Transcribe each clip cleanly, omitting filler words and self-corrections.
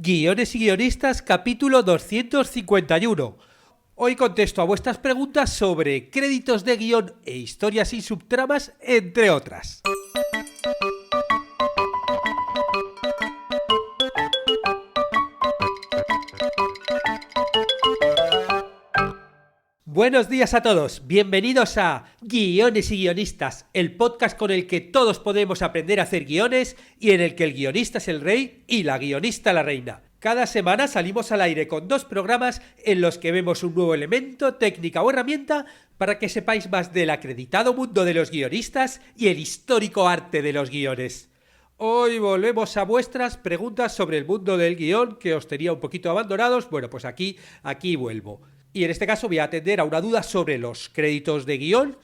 Guiones y guionistas, capítulo 251. Hoy contesto a vuestras preguntas sobre créditos de guión e historias sin subtramas, entre otras. Buenos días a todos, bienvenidos a Guiones y Guionistas, el podcast con el que todos podemos aprender a hacer guiones y en el que el guionista es el rey y la guionista la reina. Cada semana salimos al aire con 2 programas en los que vemos un nuevo elemento, técnica o herramienta para que sepáis más del acreditado mundo de los guionistas y el histórico arte de los guiones. Hoy volvemos a vuestras preguntas sobre el mundo del guión que os tenía un poquito abandonados. Bueno, pues aquí vuelvo. Y en este caso voy a atender a una duda sobre los créditos de guión,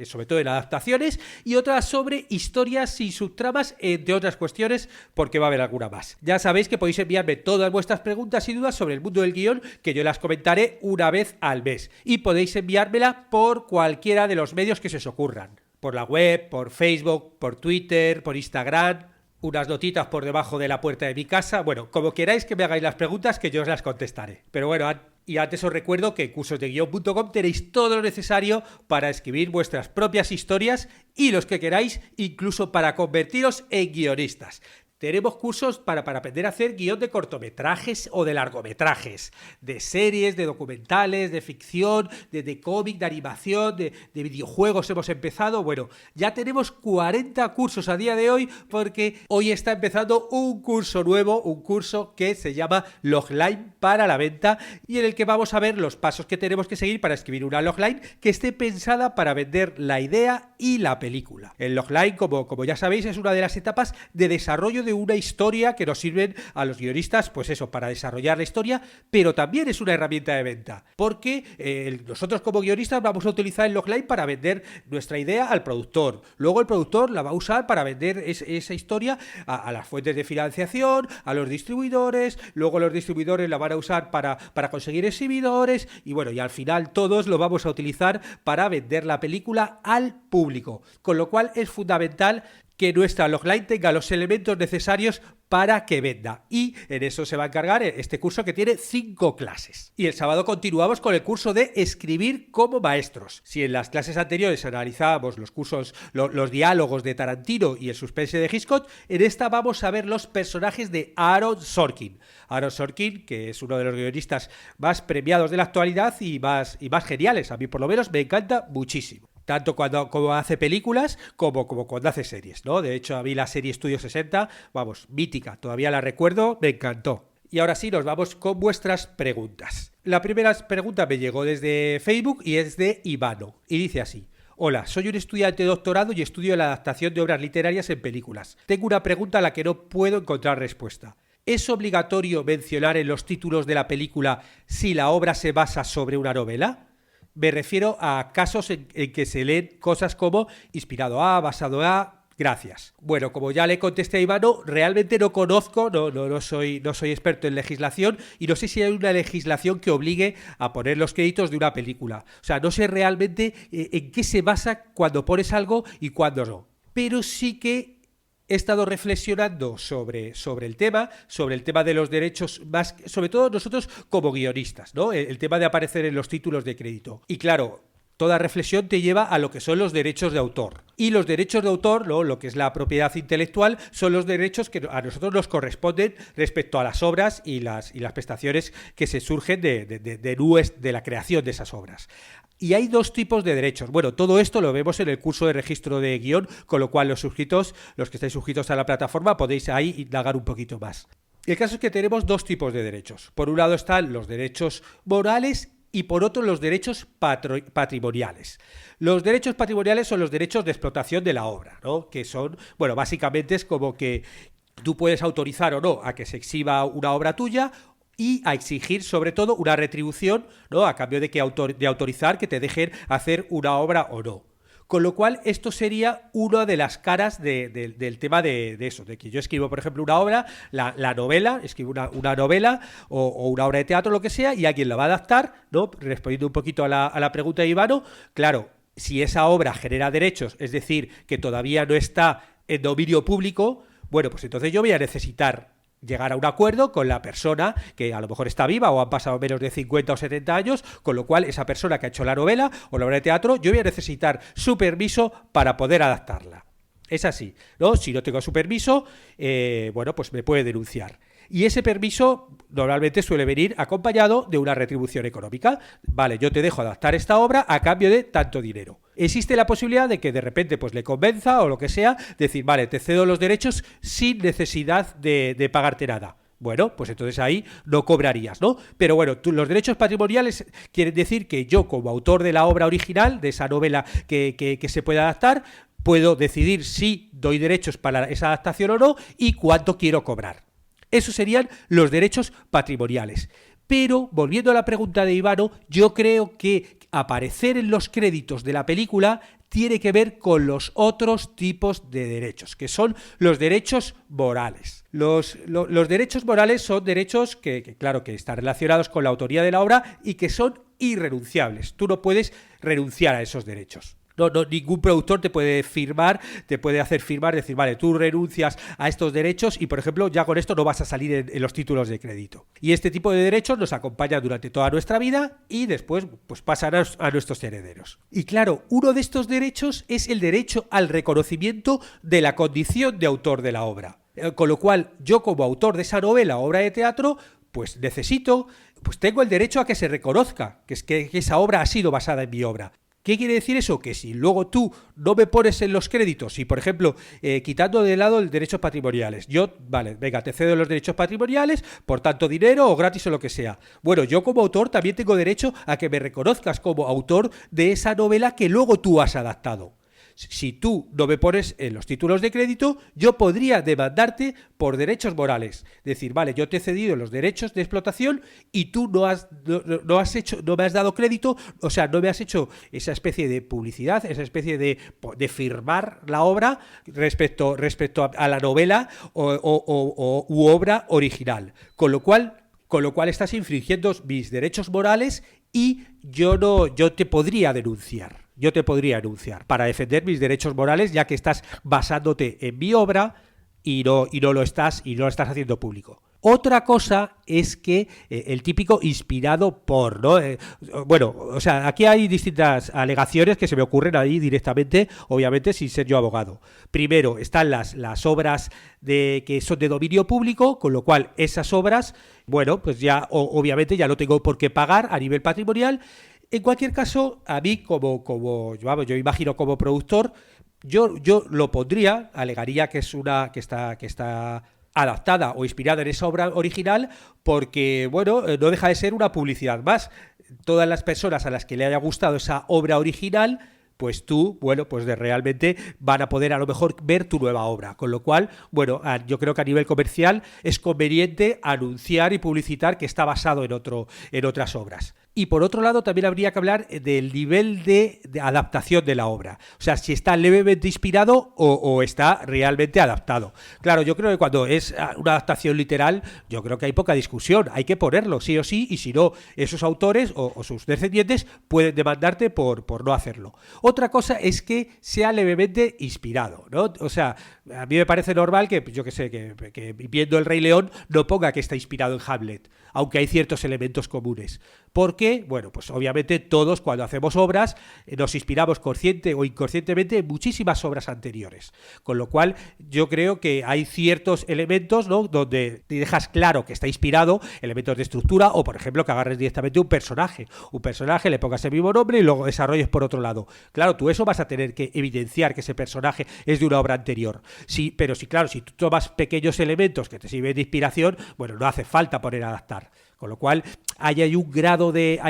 sobre todo en adaptaciones, y otra sobre historias sin subtramas, entre otras cuestiones, porque va a haber alguna más. Ya sabéis que podéis enviarme todas vuestras preguntas y dudas sobre el mundo del guión, que yo las comentaré una vez al mes. Y podéis enviármela por cualquiera de los medios que se os ocurran. Por la web, por Facebook, por Twitter, por Instagram, unas notitas por debajo de la puerta de mi casa. Bueno, como queráis que me hagáis las preguntas, que yo os las contestaré. Pero bueno, y antes os recuerdo que en cursosdeguion.com tenéis todo lo necesario para escribir vuestras propias historias y los que queráis, incluso para convertiros en guionistas. Tenemos cursos para aprender a hacer guión de cortometrajes o de largometrajes, de series, de documentales, de ficción, de cómic, de animación, de videojuegos hemos empezado. Bueno, ya tenemos 40 cursos a día de hoy porque hoy está empezando un curso nuevo, un curso que se llama Logline para la venta y en el que vamos a ver los pasos que tenemos que seguir para escribir una logline que esté pensada para vender la idea y la película. El logline, como ya sabéis, es una de las etapas de desarrollo de una historia que nos sirven a los guionistas, pues eso, para desarrollar la historia, pero también es una herramienta de venta, porque nosotros como guionistas vamos a utilizar el logline para vender nuestra idea al productor, luego el productor la va a usar para vender esa historia a las fuentes de financiación, a los distribuidores, luego los distribuidores la van a usar para conseguir exhibidores y bueno, y al final todos lo vamos a utilizar para vender la película al público, con lo cual es fundamental que nuestra logline tenga los elementos necesarios para que venda. Y en eso se va a encargar este curso que tiene 5 clases. Y el sábado continuamos con el curso de escribir como maestros. Si en las clases anteriores analizábamos los cursos, los diálogos de Tarantino y el suspense de Hitchcock, en esta vamos a ver los personajes de Aaron Sorkin. Aaron Sorkin, que es uno de los guionistas más premiados de la actualidad y más geniales. A mí por lo menos me encanta muchísimo. Tanto como hace películas como cuando hace series, ¿no? De hecho, a mí la serie Estudio 60, vamos, mítica, todavía la recuerdo, me encantó. Y ahora sí, nos vamos con vuestras preguntas. La primera pregunta me llegó desde Facebook y es de Ivano. Y dice así: hola, soy un estudiante de doctorado y estudio la adaptación de obras literarias en películas. Tengo una pregunta a la que no puedo encontrar respuesta. ¿Es obligatorio mencionar en los títulos de la película si la obra se basa sobre una novela? Me refiero a casos en que se leen cosas como inspirado a, basado a, gracias. Bueno, como ya le contesté a Ivano, realmente no conozco, no soy experto en legislación y no sé si hay una legislación que obligue a poner los créditos de una película. O sea, no sé realmente en qué se basa cuando pones algo y cuándo no. Pero sí que he estado reflexionando sobre el tema de los derechos, más sobre todo nosotros como guionistas, ¿no? El tema de aparecer en los títulos de crédito. Y claro, toda reflexión te lleva a lo que son los derechos de autor. Y los derechos de autor, ¿no? Lo que es la propiedad intelectual, son los derechos que a nosotros nos corresponden respecto a las obras y las prestaciones que se surgen de la creación de esas obras. Y hay 2 tipos de derechos. Bueno, todo esto lo vemos en el curso de registro de guión, con lo cual los que estáis suscritos a la plataforma, podéis ahí indagar un poquito más. El caso es que tenemos 2 tipos de derechos. Por un lado están los derechos morales y por otro los derechos patrimoniales. Los derechos patrimoniales son los derechos de explotación de la obra, ¿no? Que son, bueno, básicamente es como que tú puedes autorizar o no a que se exhiba una obra tuya y a exigir sobre todo una retribución, ¿no? A cambio de autorizar que te dejen hacer una obra o no. Con lo cual, esto sería una de las caras del tema de eso, de que yo escribo, por ejemplo, una obra, la novela, escribo una novela o una obra de teatro, lo que sea, y alguien la va a adaptar, ¿no? Respondiendo un poquito a la pregunta de Ivano, claro, si esa obra genera derechos, es decir, que todavía no está en dominio público, bueno, pues entonces yo voy a necesitar llegar a un acuerdo con la persona que a lo mejor está viva o han pasado menos de 50 o 70 años, con lo cual esa persona que ha hecho la novela o la obra de teatro, yo voy a necesitar su permiso para poder adaptarla. Es así, ¿no? Si no tengo su permiso, bueno, pues me puede denunciar. Y ese permiso normalmente suele venir acompañado de una retribución económica. Vale, yo te dejo adaptar esta obra a cambio de tanto dinero. Existe la posibilidad de que de repente pues le convenza o lo que sea, decir, vale, te cedo los derechos sin necesidad de pagarte nada. Bueno, pues entonces ahí no cobrarías, ¿no? Pero bueno, los derechos patrimoniales quieren decir que yo, como autor de la obra original, de esa novela que se puede adaptar, puedo decidir si doy derechos para esa adaptación o no y cuánto quiero cobrar. Esos serían los derechos patrimoniales. Pero, volviendo a la pregunta de Ivano, yo creo que aparecer en los créditos de la película tiene que ver con los otros tipos de derechos, que son los derechos morales. Los derechos morales son derechos claro, que están relacionados con la autoría de la obra y que son irrenunciables. Tú no puedes renunciar a esos derechos. No, ningún productor te puede hacer firmar, decir, vale, tú renuncias a estos derechos y, por ejemplo, ya con esto no vas a salir en los títulos de crédito. Y este tipo de derechos nos acompañan durante toda nuestra vida y después pues pasan a nuestros herederos. Y claro, uno de estos derechos es el derecho al reconocimiento de la condición de autor de la obra. Con lo cual, yo como autor de esa novela o obra de teatro, pues tengo el derecho a que se reconozca que esa obra ha sido basada en mi obra. ¿Qué quiere decir eso? Que si luego tú no me pones en los créditos y, por ejemplo, quitando de lado los derechos patrimoniales, yo, vale, venga, te cedo los derechos patrimoniales por tanto dinero o gratis o lo que sea. Bueno, yo como autor también tengo derecho a que me reconozcas como autor de esa novela que luego tú has adaptado. Si tú no me pones en los títulos de crédito, yo podría demandarte por derechos morales. Decir, vale, yo te he cedido los derechos de explotación y tú no me has dado crédito, o sea, no me has hecho esa especie de publicidad, esa especie de firmar la obra respecto a la novela u obra original. Con lo cual estás infringiendo mis derechos morales y yo te podría denunciar. Yo te podría denunciar para defender mis derechos morales, ya que estás basándote en mi obra y no lo estás haciendo público. Otra cosa es que el típico inspirado por, ¿no? Bueno, o sea, aquí hay distintas alegaciones que se me ocurren ahí directamente, obviamente sin ser yo abogado. Primero, están las obras que son de dominio público, con lo cual esas obras, bueno, pues ya obviamente ya no tengo por qué pagar a nivel patrimonial. En cualquier caso, a mí yo imagino como productor, yo lo pondría, alegaría que está adaptada o inspirada en esa obra original, porque, bueno, no deja de ser una publicidad más. Todas las personas a las que le haya gustado esa obra original, pues realmente van a poder a lo mejor ver tu nueva obra. Con lo cual, bueno, yo creo que a nivel comercial es conveniente anunciar y publicitar que está basado en otras obras. Y por otro lado también habría que hablar del nivel de adaptación de la obra. O sea, si está levemente inspirado o está realmente adaptado. Claro, yo creo que cuando es una adaptación literal, yo creo que hay poca discusión. Hay que ponerlo sí o sí, y si no, esos autores o sus descendientes pueden demandarte por no hacerlo. Otra cosa es que sea levemente inspirado, ¿no? O sea, a mí me parece normal que, yo que sé, que viendo El Rey León no ponga que está inspirado en Hamlet, aunque hay ciertos elementos comunes. ¿Por qué? Bueno, pues obviamente todos cuando hacemos obras nos inspiramos consciente o inconscientemente en muchísimas obras anteriores. Con lo cual yo creo que hay ciertos elementos, ¿no?, donde te dejas claro que está inspirado, elementos de estructura o, por ejemplo, que agarres directamente un personaje, le pongas el mismo nombre y luego desarrolles por otro lado. Claro, tú eso vas a tener que evidenciar que ese personaje es de una obra anterior. Sí, pero sí, claro, si tú tomas pequeños elementos que te sirven de inspiración, bueno, no hace falta poner a adaptar. Con lo cual, ahí hay un grado de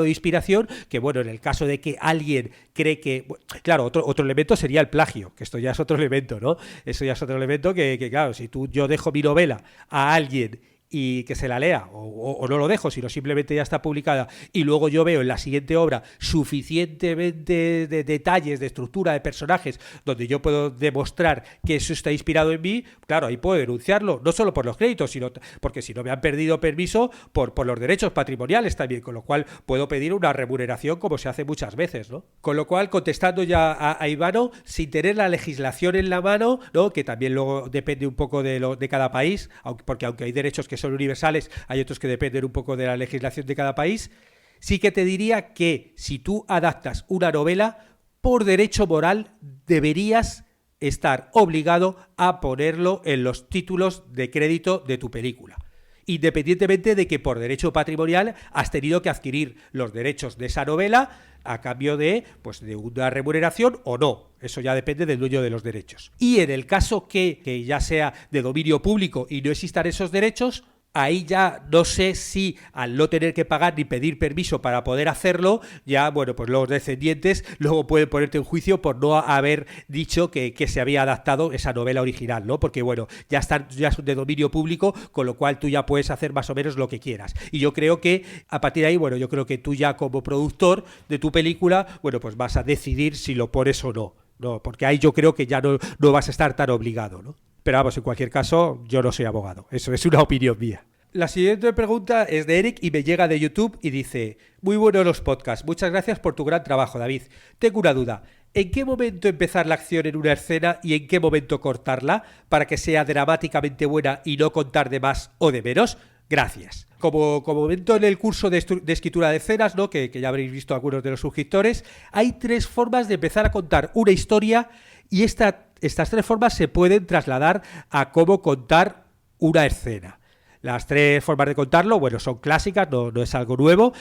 inspiración que, bueno, en el caso de que alguien cree que... Claro, otro elemento sería el plagio, que esto ya es otro elemento, ¿no? Eso ya es otro elemento que claro, si yo dejo mi novela a alguien y que se la lea, o no lo dejo, sino simplemente ya está publicada, y luego yo veo en la siguiente obra suficientemente de detalles, de estructura, de personajes, donde yo puedo demostrar que eso está inspirado en mí, claro, ahí puedo denunciarlo, no solo por los créditos, sino porque si no me han perdido permiso por los derechos patrimoniales también, con lo cual puedo pedir una remuneración como se hace muchas veces, ¿no? Con lo cual, contestando ya a Ivano, sin tener la legislación en la mano, ¿no? Que también luego depende un poco de cada país, porque aunque hay derechos que son universales, hay otros que dependen un poco de la legislación de cada país, sí que te diría que si tú adaptas una novela, por derecho moral deberías estar obligado a ponerlo en los títulos de crédito de tu película, independientemente de que por derecho patrimonial has tenido que adquirir los derechos de esa novela a cambio de una remuneración o no. Eso ya depende del dueño de los derechos. Y en el caso que ya sea de dominio público y no existan esos derechos, ahí ya no sé si al no tener que pagar ni pedir permiso para poder hacerlo, ya, bueno, pues los descendientes luego pueden ponerte en juicio por no haber dicho que se había adaptado esa novela original, ¿no? Porque, bueno, ya son de dominio público, con lo cual tú ya puedes hacer más o menos lo que quieras. Y yo creo que a partir de ahí, bueno, yo creo que tú ya como productor de tu película, bueno, pues vas a decidir si lo pones o no. No, porque ahí yo creo que ya no vas a estar tan obligado, ¿no? Pero vamos, en cualquier caso, yo no soy abogado. Eso es una opinión mía. La siguiente pregunta es de Eric y me llega de YouTube y dice: muy buenos los podcasts, muchas gracias por tu gran trabajo, David. Tengo una duda. ¿En qué momento empezar la acción en una escena y en qué momento cortarla para que sea dramáticamente buena y no contar de más o de menos? Gracias. Como momento en el curso de escritura de escenas, ¿no? que ya habréis visto algunos de los suscriptores, hay 3 formas de empezar a contar una historia y estas 3 formas se pueden trasladar a cómo contar una escena. Las 3 formas de contarlo, bueno, son clásicas, no es algo nuevo.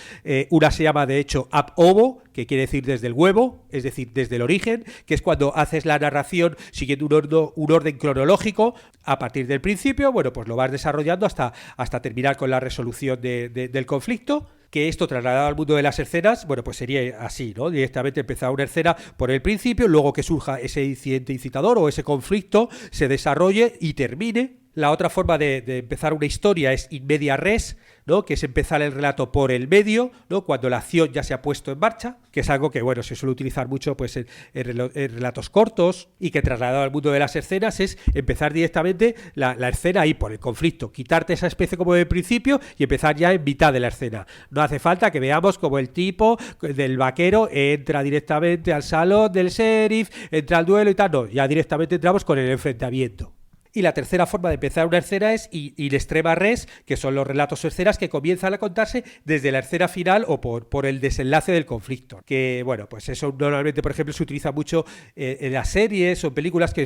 Una se llama, de hecho, ab ovo, que quiere decir desde el huevo, es decir, desde el origen, que es cuando haces la narración siguiendo un orden cronológico a partir del principio, bueno, pues lo vas desarrollando hasta terminar con la resolución del conflicto. Que esto trasladado al mundo de las escenas, bueno, pues sería así, ¿no? Directamente empezar una escena por el principio, luego que surja ese incidente incitador o ese conflicto, se desarrolle y termine. La otra forma de empezar una historia es in media res, ¿no? Que es empezar el relato por el medio, ¿no? Cuando la acción ya se ha puesto en marcha, que es algo que, bueno, se suele utilizar mucho pues en relatos cortos, y que trasladado al mundo de las escenas es empezar directamente la escena ahí por el conflicto, quitarte esa especie como de principio y empezar ya en mitad de la escena. No hace falta que veamos como el tipo del vaquero entra directamente al salón del sheriff, entra al duelo y tal, no, ya directamente entramos con el enfrentamiento. Y la tercera forma de empezar una escena es in extrema res, que son los relatos o escenas que comienzan a contarse desde la escena final o por el desenlace del conflicto. Que, bueno, pues eso normalmente, por ejemplo, se utiliza mucho en las series o en películas que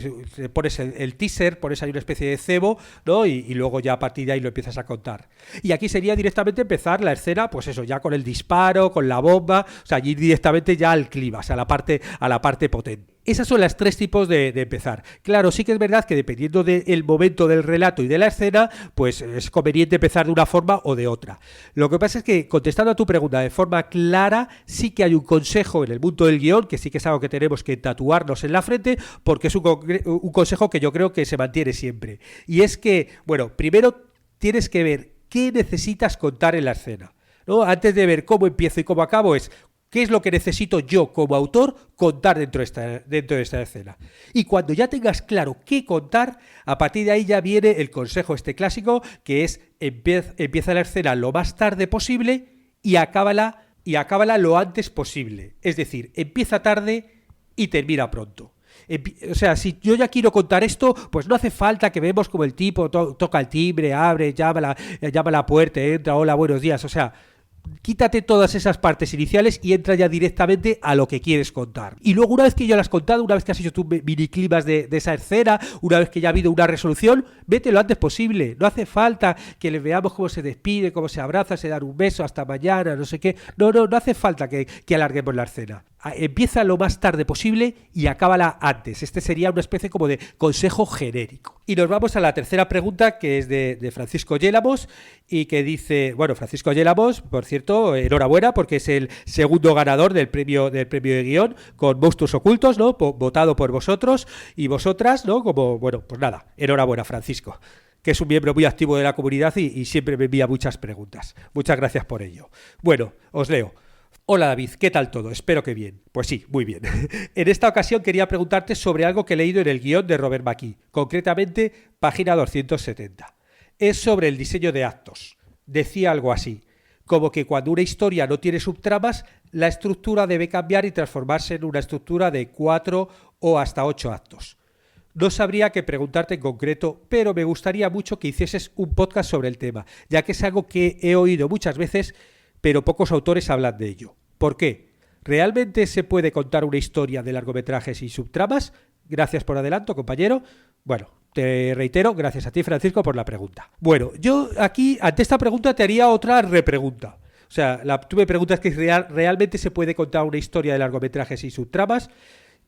pones el teaser, pones ahí una especie de cebo, ¿no? Y luego ya a partir de ahí lo empiezas a contar. Y aquí sería directamente empezar la escena, pues eso, ya con el disparo, con la bomba, o sea, ir directamente ya al clímax, a la parte potente. Esas son las 3 tipos de empezar. Claro, sí que es verdad que dependiendo del momento del relato y de la escena, pues es conveniente empezar de una forma o de otra. Lo que pasa es que, contestando a tu pregunta de forma clara, sí que hay un consejo en el mundo del guión, que sí que es algo que tenemos que tatuarnos en la frente, porque es un consejo que yo creo que se mantiene siempre. Y es que, bueno, primero tienes que ver qué necesitas contar en la escena, ¿no? Antes de ver cómo empiezo y cómo acabo, es ¿qué es lo que necesito yo como autor contar dentro de esta escena? Y cuando ya tengas claro qué contar, a partir de ahí ya viene el consejo clásico, que es empieza la escena lo más tarde posible y acábala lo antes posible. Es decir, empieza tarde y termina pronto. O sea, si yo ya quiero contar esto, pues no hace falta que vemos como el tipo toca el timbre, abre, llama a la puerta, entra, hola, buenos días, o sea, quítate todas esas partes iniciales y entra ya directamente a lo que quieres contar. Y luego, una vez que ya lo has contado, una vez que has hecho tu mini climas de esa escena, una vez que ya ha habido una resolución, vete lo antes posible. No hace falta que le veamos cómo se despide, cómo se abraza, se dan un beso, hasta mañana, no sé qué. No hace falta que alarguemos la escena. Empieza lo más tarde posible y acábala antes. Este sería una especie como de consejo genérico. Y nos vamos a la tercera pregunta, que es de Francisco Yélamos, y que dice, bueno, Francisco Yélamos, por cierto, enhorabuena, porque es el segundo ganador del premio de guión con Monstruos Ocultos, ¿no? Votado por vosotros y vosotras, ¿no? Como, bueno, pues nada, enhorabuena, Francisco. que es un miembro muy activo de la comunidad y siempre me envía muchas preguntas. Muchas gracias por ello. Bueno, os leo. Hola David, ¿qué tal todo? Espero que bien. Pues sí, muy bien. En esta ocasión quería preguntarte sobre algo que he leído en el guión de Robert McKee, concretamente página 270. Es sobre el diseño de actos. Decía algo así, como que cuando una historia no tiene subtramas, la estructura debe cambiar y transformarse en una estructura de 4 o hasta 8 actos. No sabría qué preguntarte en concreto, pero me gustaría mucho que hicieses un podcast sobre el tema, ya que es algo que he oído muchas veces, pero pocos autores hablan de ello. ¿Por qué? ¿Realmente se puede contar una historia de largometrajes y subtramas? Gracias por adelanto, compañero. Bueno, te reitero, gracias a ti, Francisco, por la pregunta. Bueno, yo aquí, ante esta pregunta, te haría otra repregunta. O sea, tú me preguntas que ¿realmente se puede contar una historia de largometrajes y subtramas?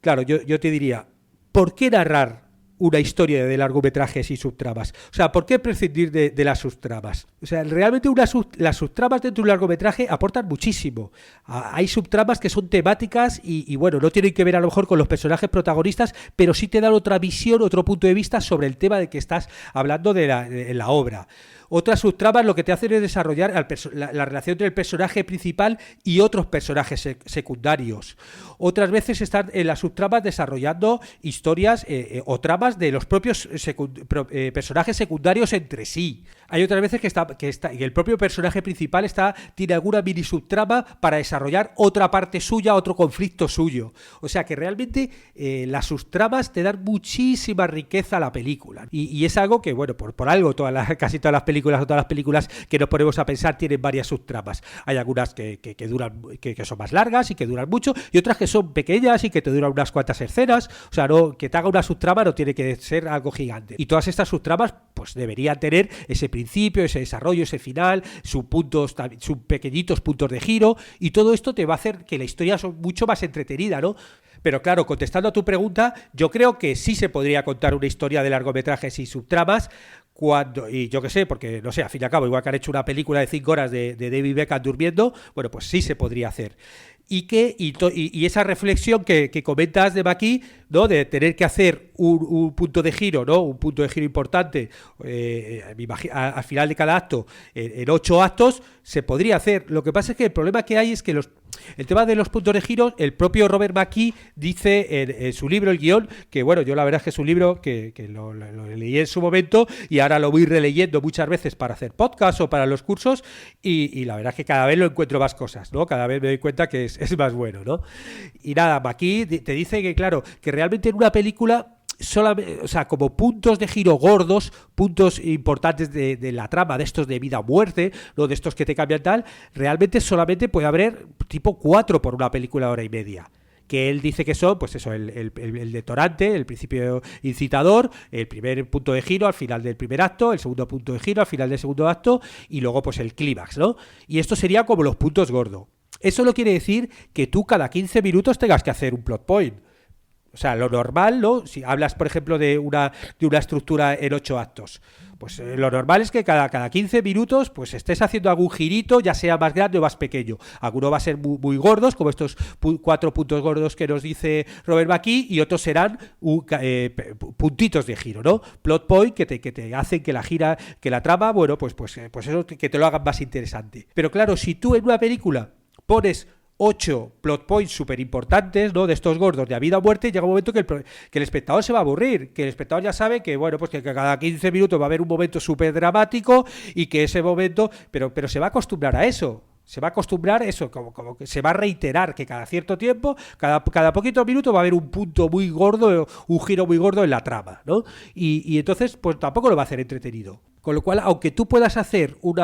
Claro, yo te diría, ¿por qué narrar una historia de largometrajes y subtramas? O sea, ¿por qué prescindir de las subtramas? O sea, realmente las subtramas dentro de un largometraje aportan muchísimo. Hay subtramas que son temáticas y bueno, no tienen que ver a lo mejor con los personajes protagonistas, pero sí te dan otra visión, otro punto de vista sobre el tema de que estás hablando de la obra. Otras subtramas lo que te hacen es desarrollar la relación entre el personaje principal y otros personajes secundarios. Otras veces están en las subtramas desarrollando historias o tramas de los propios personajes secundarios entre sí. Hay otras veces que el propio personaje principal tiene alguna mini subtrama para desarrollar otra parte suya, otro conflicto suyo. O sea que realmente las subtramas te dan muchísima riqueza a la película. Y es algo que, bueno, por algo casi todas las películas o todas las películas que nos ponemos a pensar tienen varias subtramas. Hay algunas que son más largas y que duran mucho, y otras que son pequeñas y que te duran unas cuantas escenas. O sea, que te haga una subtrama no tiene que ser algo gigante. Y todas estas subtramas pues deberían tener ese principio, ese desarrollo, ese final, sus pequeñitos puntos de giro, y todo esto te va a hacer que la historia sea mucho más entretenida, ¿no? Pero claro, contestando a tu pregunta, yo creo que sí se podría contar una historia de largometrajes y subtramas y yo qué sé, porque no sé, al fin y al cabo, igual que han hecho una película de 5 horas de David Beckham durmiendo, bueno, pues sí se podría hacer. Y esa reflexión que comentas de McKee, ¿no? De tener que hacer un punto de giro, ¿no? Un punto de giro importante al final de cada acto en 8 actos, se podría hacer. Lo que pasa es que el problema que hay es que el tema de los puntos de giro, el propio Robert McKee dice en su libro, el guión, que bueno, yo la verdad es que es un libro que lo leí en su momento y ahora lo voy releyendo muchas veces para hacer podcast o para los cursos, y la verdad es que cada vez lo encuentro más cosas, ¿no? Cada vez me doy cuenta que es más bueno, ¿no? Y nada, McKee te dice que claro, que realmente en una película solamente, o sea, como puntos de giro gordos, puntos importantes de la trama, de estos de vida o muerte, ¿no? De estos que te cambian tal, realmente solamente puede haber tipo 4 por una película de hora y media. Que él dice que son, pues eso, el detonante, el principio incitador, el primer punto de giro al final del primer acto, el segundo punto de giro al final del segundo acto, y luego pues el clímax, ¿no? Y esto sería como los puntos gordos. Eso no quiere decir que tú cada 15 minutos tengas que hacer un plot point. O sea, lo normal, ¿no? Si hablas, por ejemplo, de una estructura en 8 actos, pues lo normal es que cada 15 minutos pues estés haciendo algún girito, ya sea más grande o más pequeño. Alguno va a ser muy gordos, como estos 4 puntos gordos que nos dice Robert McKee, y otros serán puntitos de giro, ¿no? Plot point que te hacen que la trama, bueno, pues eso que te lo hagan más interesante. Pero claro, si tú en una película pones 8 plot points súper importantes, ¿no? De estos gordos de a vida o muerte, llega un momento que el espectador se va a aburrir, que el espectador ya sabe que, bueno, pues que cada 15 minutos va a haber un momento súper dramático y que ese momento, pero se va a acostumbrar a eso. Se va a acostumbrar eso, como que se va a reiterar que cada cierto tiempo, cada poquito minuto va a haber un punto muy gordo, un giro muy gordo en la trama, ¿no? Y entonces, pues tampoco lo va a hacer entretenido. Con lo cual, aunque tú puedas hacer un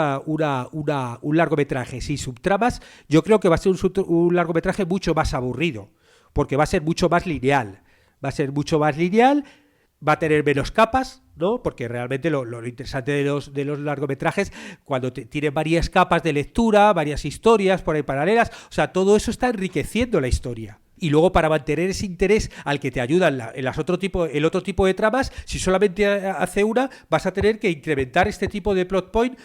largometraje sin subtramas, yo creo que va a ser un largometraje mucho más aburrido, porque va a ser mucho más lineal. Va a tener menos capas, ¿no? Porque realmente lo interesante de los largometrajes, cuando tienen varias capas de lectura, varias historias por ahí paralelas, o sea, todo eso está enriqueciendo la historia. Y luego, para mantener ese interés al que te ayudan el otro tipo de tramas, si solamente hace una, vas a tener que incrementar este tipo de plot point,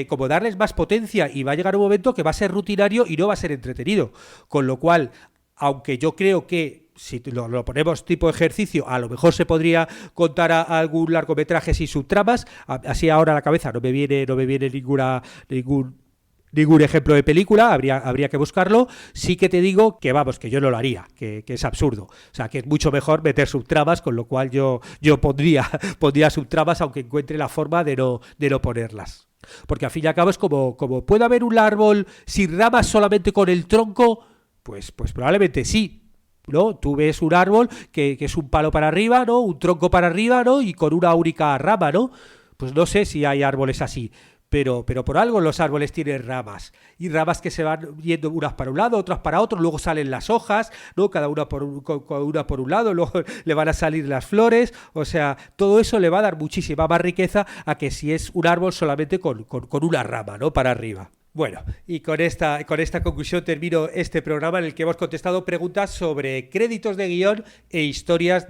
como darles más potencia, y va a llegar un momento que va a ser rutinario y no va a ser entretenido. Con lo cual, aunque yo creo que si lo ponemos tipo ejercicio, a lo mejor se podría contar algún largometraje sin subtramas. Así ahora a la cabeza no me viene ningún ejemplo de película, habría que buscarlo. Sí que te digo que vamos, que yo no lo haría, que es absurdo. O sea, que es mucho mejor meter subtramas, con lo cual yo pondría subtramas, aunque encuentre la forma de no ponerlas. Porque al fin y al cabo es como puede haber un árbol sin ramas solamente con el tronco, pues probablemente sí, ¿no? Tú ves un árbol que es un palo para arriba, ¿no? Un tronco para arriba, ¿no? Y con una única rama, ¿no? Pues no sé si hay árboles así. Pero por algo los árboles tienen ramas, y ramas que se van yendo unas para un lado, otras para otro, luego salen las hojas, ¿no? Cada una por un lado, luego le van a salir las flores. O sea, todo eso le va a dar muchísima más riqueza a que si es un árbol solamente con una rama, ¿no? Para arriba. Bueno, y con esta conclusión termino este programa en el que hemos contestado preguntas sobre créditos de guión e historias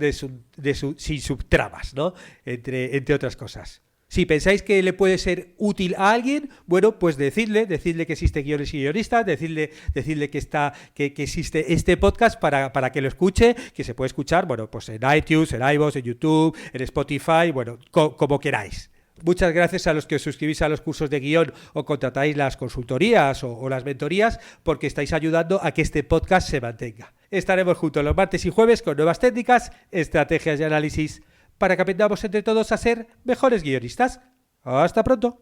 sin subtramas, ¿no? Entre otras cosas. Si pensáis que le puede ser útil a alguien, bueno, pues decidle que existe Guiones y Guionistas, decidle que existe este podcast para que lo escuche, que se puede escuchar, bueno, pues en iTunes, en iVoox, en YouTube, en Spotify, bueno, como queráis. Muchas gracias a los que os suscribís a los cursos de guión o contratáis las consultorías o las mentorías, porque estáis ayudando a que este podcast se mantenga. Estaremos juntos los martes y jueves con nuevas técnicas, estrategias y análisis para que aprendamos entre todos a ser mejores guionistas. ¡Hasta pronto!